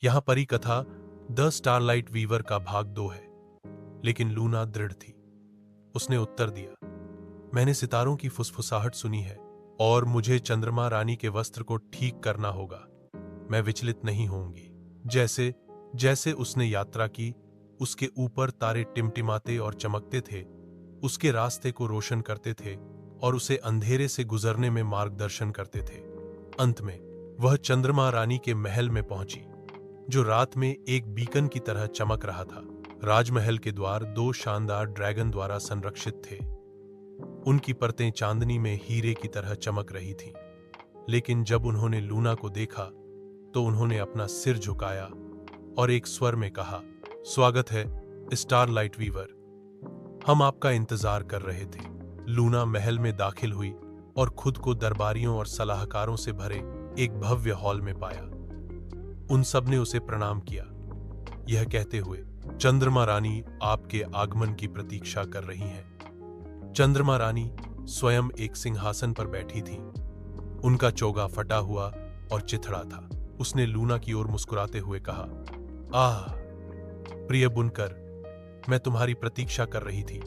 यहां परी कथा द स्टारलाइट वीवर का भाग 2 है। लेकिन लूना दृढ़ थी। उसने उत्तर दिया, मैंने सितारों की फुसफुसाहट सुनी है और मुझे चंद्रमा रानी के वस्त्र को ठीक करना होगा। मैं विचलित नहीं होंगी। जैसे जैसे उसने यात्रा की, उसके ऊपर तारे टिमटिमाते और चमकते थे, उसके रास्ते को रोशन करते थे और उसे अंधेरे से गुजरने में मार्गदर्शन करते थे। अंत में वह चंद्रमा रानी के महल में पहुंची, जो रात में एक बीकन की तरह चमक रहा था। राजमहल के द्वार 2 शानदार ड्रैगन द्वारा संरक्षित थे। उनकी परतें चांदनी में हीरे की तरह चमक रही थीं। लेकिन जब उन्होंने लूना को देखा तो उन्होंने अपना सिर झुकाया और एक स्वर में कहा, स्वागत है स्टारलाइट वीवर, हम आपका इंतजार कर रहे थे। लूना महल में दाखिल हुई और खुद को दरबारियों और सलाहकारों से भरे एक भव्य हॉल में पाया। उन सब ने उसे प्रणाम किया, यह कहते हुए, चंद्रमा रानी आपके आगमन की प्रतीक्षा कर रही हैं। चंद्रमा रानी स्वयं एक सिंहासन पर बैठी थी। उनका चोगा फटा हुआ और चिथड़ा था। उसने लूना की ओर मुस्कुराते हुए कहा, आह प्रिय बुनकर, मैं तुम्हारी प्रतीक्षा कर रही थी।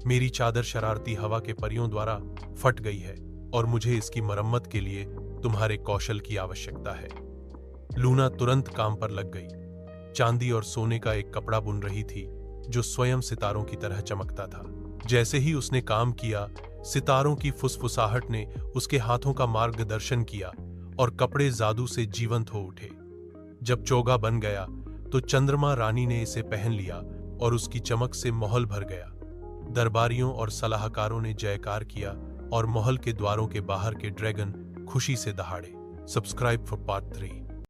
मेरी चादर शरारती हवा के परियों द्वारा फट गई है और मुझे इसकी मरम्मत के लिए तुम्हारे कौशल की आवश्यकता है। लूना तुरंत काम पर लग गई। चांदी और सोने का एक कपड़ा बुन रही थी जो स्वयं सितारों की तरह चमकता था। जैसे ही उसने काम किया, सितारों की फुसफुसाहट ने उसके हाथों का मार्गदर्शन किया और कपड़े जादू से जीवंत हो उठे। जब चोगा बन गया तो चंद्रमा रानी ने इसे पहन लिया और उसकी चमक से महल भर गया। दरबारियों और सलाहकारों ने जयकार किया और महल के द्वारों के बाहर के ड्रैगन खुशी से दहाड़े। Subscribe for part 3।